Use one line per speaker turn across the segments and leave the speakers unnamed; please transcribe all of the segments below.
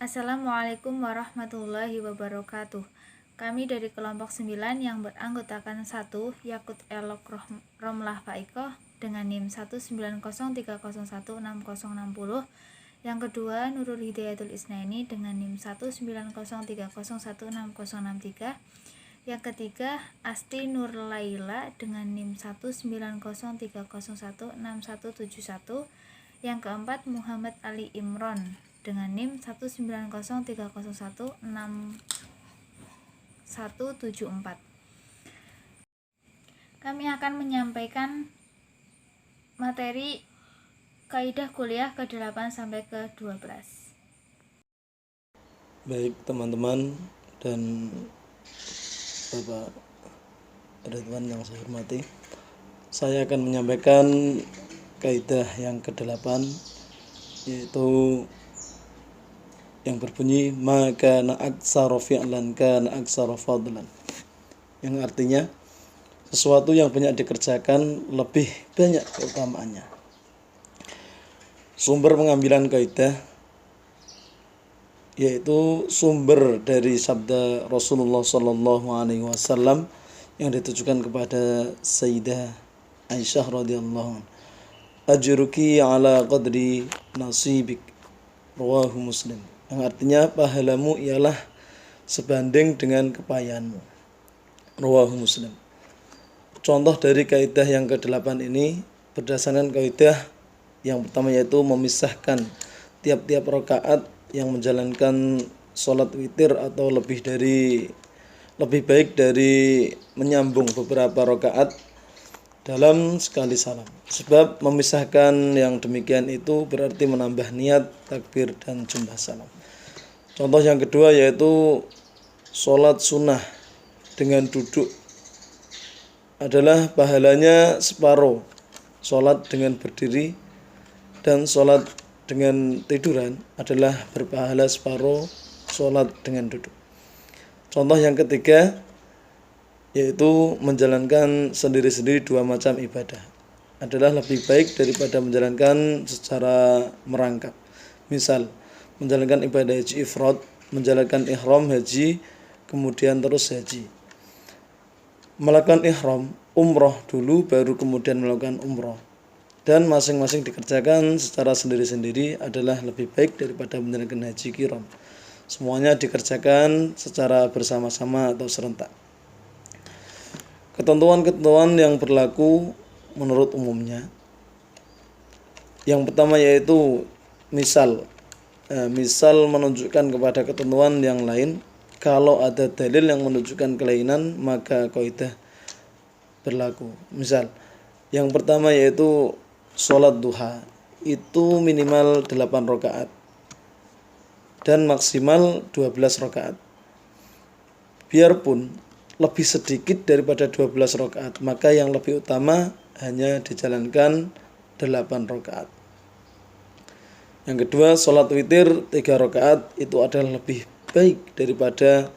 Assalamualaikum warahmatullahi wabarakatuh. Kami dari kelompok 9 yang beranggotakan 1 Yakut Elok Romlah Faikoh dengan NIM 19030166060. Yang kedua Nurul Hidayatul Isnaini dengan NIM 19030166063. Yang ketiga Asti Nur Laila dengan NIM 190301661. Yang keempat Muhammad Ali Imron dengan NIM 19030166174. Kami akan menyampaikan materi kaidah kuliah ke-8 sampai ke-12.
Baik teman-teman dan Bapak Ridwan yang saya hormati, saya akan menyampaikan kaidah yang ke-8, yaitu yang berbunyi maka na'aksara fi'lan kana aksara fadlan, yang artinya sesuatu yang banyak dikerjakan lebih banyak keutamaannya. Sumber pengambilan kaidah yaitu sumber dari sabda Rasulullah SAW yang ditujukan kepada Sayyidah Aisyah radhiyallahu anha, ajruki ala qadri nasibik, rawahu Muslim, yang artinya pahalamu ialah sebanding dengan kepayahanmu, rawahu Muslim. Contoh dari kaidah yang ke-8 ini berdasarkan kaidah yang pertama, yaitu memisahkan tiap-tiap rakaat yang menjalankan sholat witir atau lebih baik dari menyambung beberapa rakaat dalam sekali salam. Sebab memisahkan yang demikian itu berarti menambah niat, takbir, dan jumlah salam. Contoh yang kedua yaitu sholat sunnah dengan duduk adalah pahalanya separuh sholat dengan berdiri, dan sholat dengan tiduran adalah berpahala separuh sholat dengan duduk. Contoh yang ketiga yaitu menjalankan sendiri-sendiri dua macam ibadah adalah lebih baik daripada menjalankan secara merangkap. Misal menjalankan ibadah haji ifrad, menjalankan ihram haji, kemudian terus haji. Melakukan ihram umroh dulu baru kemudian melakukan umroh, dan masing-masing dikerjakan secara sendiri-sendiri adalah lebih baik daripada menjalankan haji kiram. Semuanya dikerjakan secara bersama-sama atau serentak. Ketentuan-ketentuan yang berlaku menurut umumnya, yang pertama yaitu misal menunjukkan kepada ketentuan yang lain. Kalau ada dalil yang menunjukkan kelainan, maka kaidah berlaku. Misal yang pertama yaitu sholat duha itu minimal 8 rakaat dan maksimal 12 rakaat. Biarpun lebih sedikit daripada 12 rakaat, maka yang lebih utama hanya dijalankan 8 rakaat. Yang kedua, sholat witir 3 rakaat itu adalah lebih baik daripada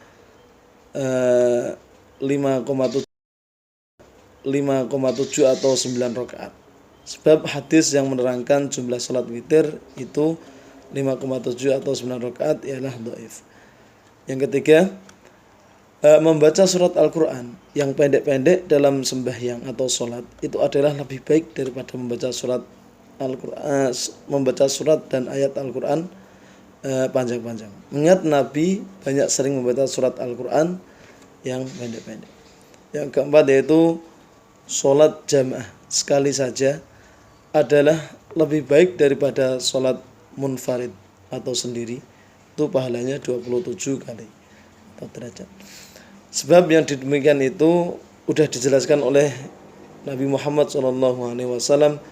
5,7 atau 9 rakaat. Sebab hadis yang menerangkan jumlah salat witir itu 5,7 atau 9 rakaat ialah dhaif. Yang ketiga, membaca surat Al-Quran yang pendek-pendek dalam sembahyang atau salat itu adalah lebih baik daripada membaca surat Al-Quran, membaca surat dan ayat Al-Quran panjang-panjang. Mengingat Nabi banyak sering membaca surat Al-Quran yang pendek-pendek. Yang keempat yaitu sholat jamaah sekali saja adalah lebih baik daripada sholat munfarid atau sendiri. Itu pahalanya 27 kali atau derajat. Sebab yang demikian itu sudah dijelaskan oleh Nabi Muhammad SAW,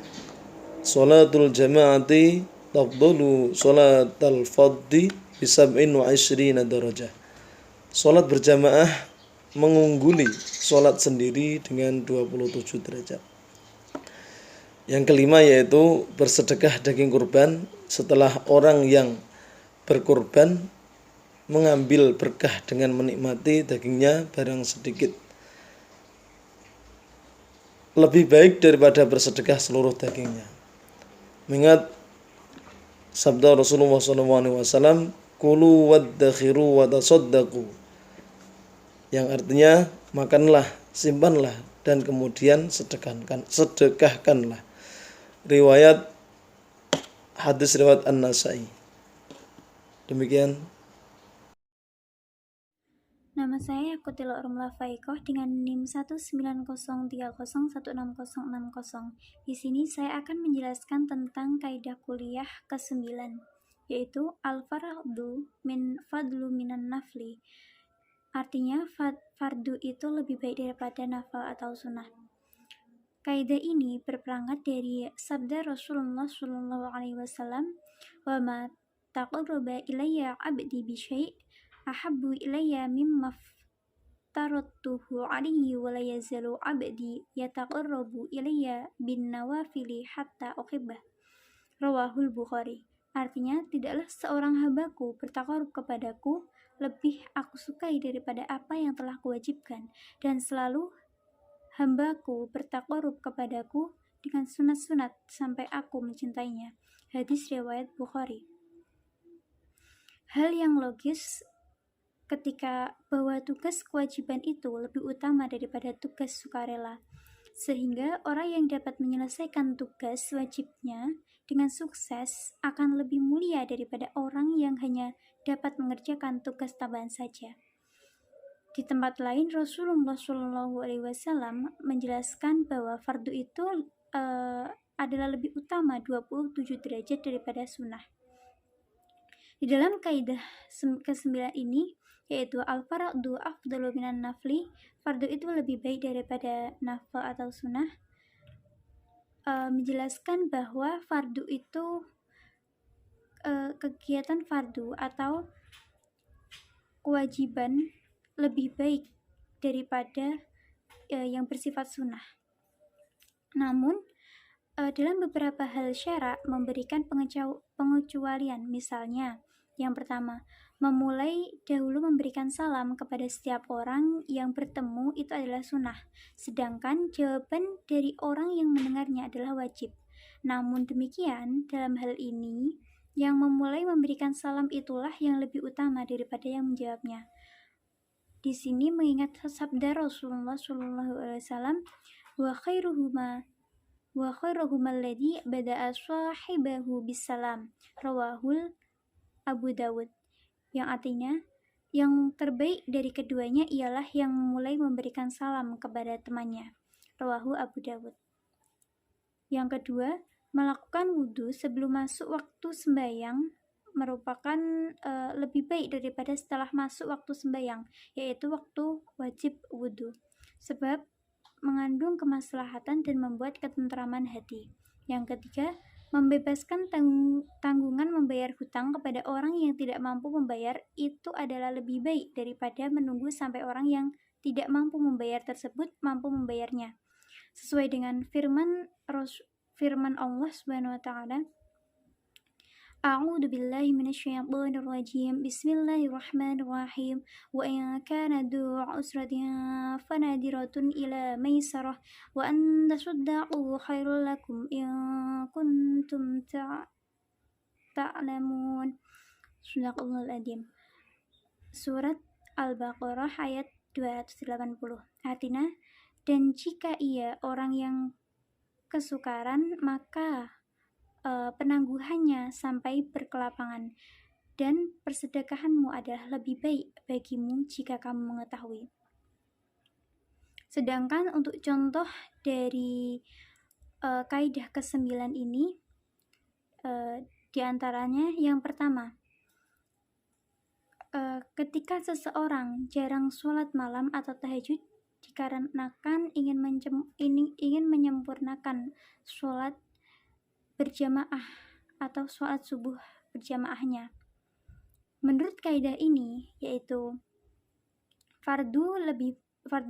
sholatul jama'ati tafdalu sholatal fadhi bisab'in wa ishrina darajah. Sholat berjamaah mengungguli sholat sendiri dengan 27 derajat. Yang kelima yaitu bersedekah daging kurban setelah orang yang berkurban mengambil berkah dengan menikmati dagingnya barang sedikit. Lebih baik daripada bersedekah seluruh dagingnya. Mengingat sabda Rasulullah SAW, kulu waddakhiru watasaddaqu, yang artinya makanlah, simpanlah, dan kemudian sedekahkanlah. Riwayat hadis riwayat An-Nasai. Demikian.
Nama saya Yakutilo Rumlah Faikoh dengan NIM 19030160660. Di sini saya akan menjelaskan tentang kaidah kuliah ke-9, yaitu al-fardu min fadlu minan nafli. Artinya fardu itu lebih baik daripada nafal atau sunnah. Kaidah ini berperangkat dari sabda Rasulullah SAW, "Wa ma taqarraba ilayya 'abdi bi syai' ahabbu ilayya mimma aftaratuhu 'alaihi wa la yazalu 'abdi yataqarrabu ilayya bin nawafili hatta uhibbah." Rawahul Bukhari. Artinya, tidaklah seorang hambaku bertakarub kepadaku lebih aku sukai daripada apa yang telah kuwajibkan, dan selalu hambaku bertakarub kepadaku dengan sunat-sunat sampai aku mencintainya. Hadis riwayat Bukhari. Hal yang logis ketika bahwa tugas kewajiban itu lebih utama daripada tugas sukarela, sehingga orang yang dapat menyelesaikan tugas wajibnya dengan sukses akan lebih mulia daripada orang yang hanya dapat mengerjakan tugas tambahan saja. Di tempat lain, Rasulullah SAW menjelaskan bahwa fardu itu adalah lebih utama 27 derajat daripada sunnah. Di dalam kaidah ke-9 ini, yaitu al-fardu afdalu minan nafli, fardu itu lebih baik daripada nafal atau sunnah, menjelaskan bahwa fardu itu kegiatan fardu atau kewajiban lebih baik daripada yang bersifat sunnah. Namun dalam beberapa hal syarak memberikan pengecualian. Misalnya, yang pertama, memulai dahulu memberikan salam kepada setiap orang yang bertemu itu adalah sunnah, sedangkan jawaban dari orang yang mendengarnya adalah wajib. Namun demikian, dalam hal ini, yang memulai memberikan salam itulah yang lebih utama daripada yang menjawabnya. Di sini mengingat sabda Rasulullah SAW, wa khairuhuma alladhi bada'a sahibahu bisalam, rawahul Abu Dawud, yang artinya yang terbaik dari keduanya ialah yang mulai memberikan salam kepada temannya, rawahu Abu Dawud. Yang kedua, melakukan wudhu sebelum masuk waktu sembahyang merupakan lebih baik daripada setelah masuk waktu sembahyang, yaitu waktu wajib wudhu, sebab mengandung kemaslahatan dan membuat ketentraman hati. Yang ketiga, membebaskan tanggungan membayar hutang kepada orang yang tidak mampu membayar itu adalah lebih baik daripada menunggu sampai orang yang tidak mampu membayar tersebut mampu membayarnya, sesuai dengan firman Allah Subhanahu wa taala, A'udzu billahi minasyaitonir rajim. Bismillahirrahmanirrahim. Wa in kana du usratin fanadiratun ila maisarah wa an tasaddaqu khairul lakum in kuntum ta'lamun. Sadaqallahul adzim. Surat Al-Baqarah ayat 280. Artinya, dan jika ia orang yang kesukaran, maka penangguhannya sampai berkelapangan, dan persedekahanmu adalah lebih baik bagimu jika kamu mengetahui. Sedangkan untuk contoh dari kaidah ke-9 ini, diantaranya yang pertama, ketika seseorang jarang sholat malam atau tahajud dikarenakan ingin menyempurnakan sholat berjamaah atau sholat subuh berjamaahnya. Menurut kaidah ini, yaitu fardu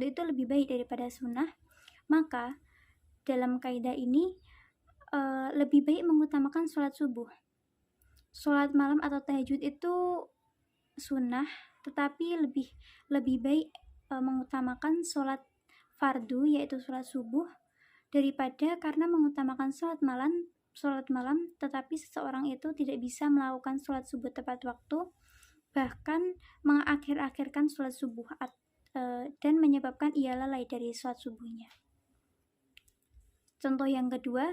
itu lebih baik daripada sunnah, maka dalam kaidah ini lebih baik mengutamakan sholat subuh. Sholat malam atau tahajud itu sunnah, tetapi lebih baik mengutamakan sholat fardu, yaitu sholat subuh, daripada karena mengutamakan sholat malam, tetapi seseorang itu tidak bisa melakukan sholat subuh tepat waktu, bahkan mengakhir-akhirkan sholat subuh dan menyebabkan ia lalai dari sholat subuhnya. Contoh yang kedua,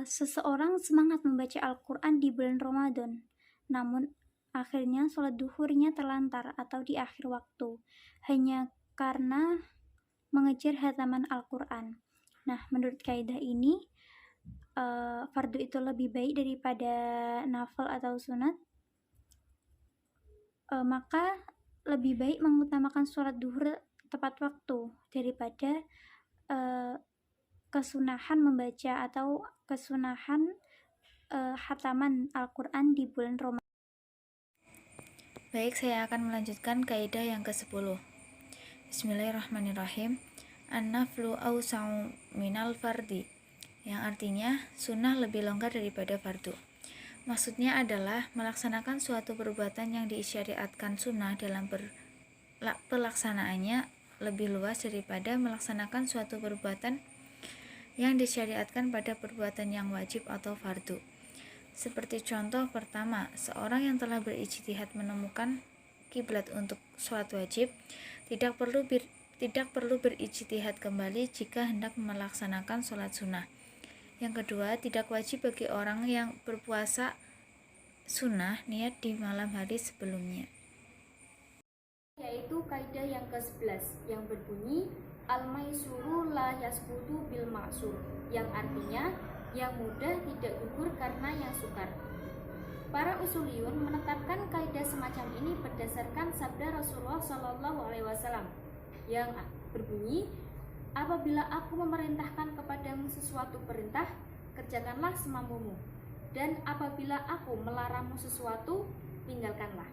seseorang semangat membaca Al-Quran di bulan Ramadan, namun akhirnya sholat duhurnya terlantar atau di akhir waktu, hanya karena mengejar hataman Al-Quran. Nah, menurut kaidah ini, fardu itu lebih baik daripada nafil atau sunat, maka lebih baik mengutamakan sholat duhur tepat waktu daripada kesunahan membaca atau kesunahan hataman Al-Quran di bulan Ramadan.
Baik, saya akan melanjutkan kaidah yang ke-10. Bismillahirrahmanirrahim. An-naflu awsa'u minal fardi, yang artinya sunnah lebih longgar daripada fardu. Maksudnya adalah melaksanakan suatu perbuatan yang disyariatkan sunnah dalam pelaksanaannya lebih luas daripada melaksanakan suatu perbuatan yang disyariatkan pada perbuatan yang wajib atau fardu. Seperti contoh pertama, seorang yang telah berijtihad menemukan kiblat untuk sholat wajib tidak perlu berijtihad kembali jika hendak melaksanakan sholat sunnah. Yang kedua, tidak wajib bagi orang yang berpuasa sunnah niat di malam hari sebelumnya.
Yaitu kaidah yang ke-11 yang berbunyi al-maisuru la yasbutu bil ma'sur, yang artinya yang mudah tidak gugur karena yang sukar. Para usuliyun menetapkan kaidah semacam ini berdasarkan sabda Rasulullah SAW yang berbunyi, apabila aku memerintahkan kepadamu sesuatu perintah, kerjakanlah semampumu, dan apabila aku melarangmu sesuatu, tinggalkanlah.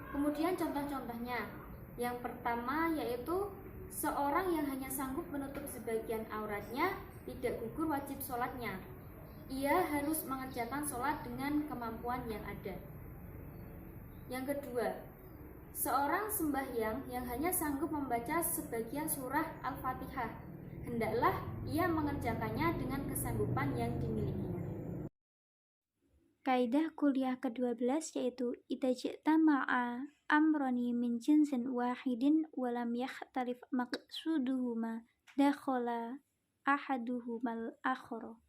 Kemudian contoh-contohnya, yang pertama yaitu seorang yang hanya sanggup menutup sebagian auratnya tidak gugur wajib sholatnya. Ia harus mengerjakan sholat dengan kemampuan yang ada. Yang kedua, seorang sembahyang yang hanya sanggup membaca sebagian surah Al-Fatihah, hendaklah ia mengerjakannya dengan kesanggupan yang dimilikinya.
Kaidah kuliah ke-12 yaitu idza jtama'a amrani min jinsin wahidin walam yakhtalif maqsuduhuma dakhala ahaduhumal akhara.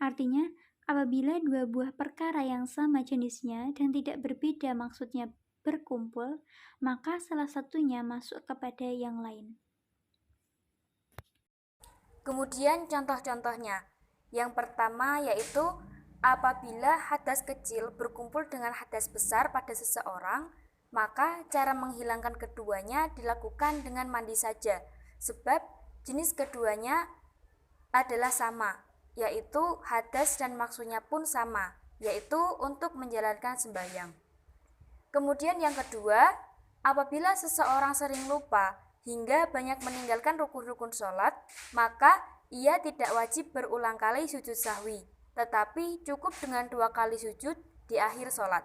Artinya, apabila dua buah perkara yang sama jenisnya dan tidak berbeda maksudnya berkumpul, maka salah satunya masuk kepada yang lain.
Kemudian contoh-contohnya. Yang pertama yaitu apabila hadas kecil berkumpul dengan hadas besar pada seseorang, maka cara menghilangkan keduanya dilakukan dengan mandi saja, sebab jenis keduanya adalah sama, yaitu hadas dan maksudnya pun sama, yaitu untuk menjalankan sembahyang. Kemudian yang kedua, apabila seseorang sering lupa hingga banyak meninggalkan rukun-rukun sholat, maka ia tidak wajib berulang kali sujud sahwi, tetapi cukup dengan 2 kali sujud di akhir sholat.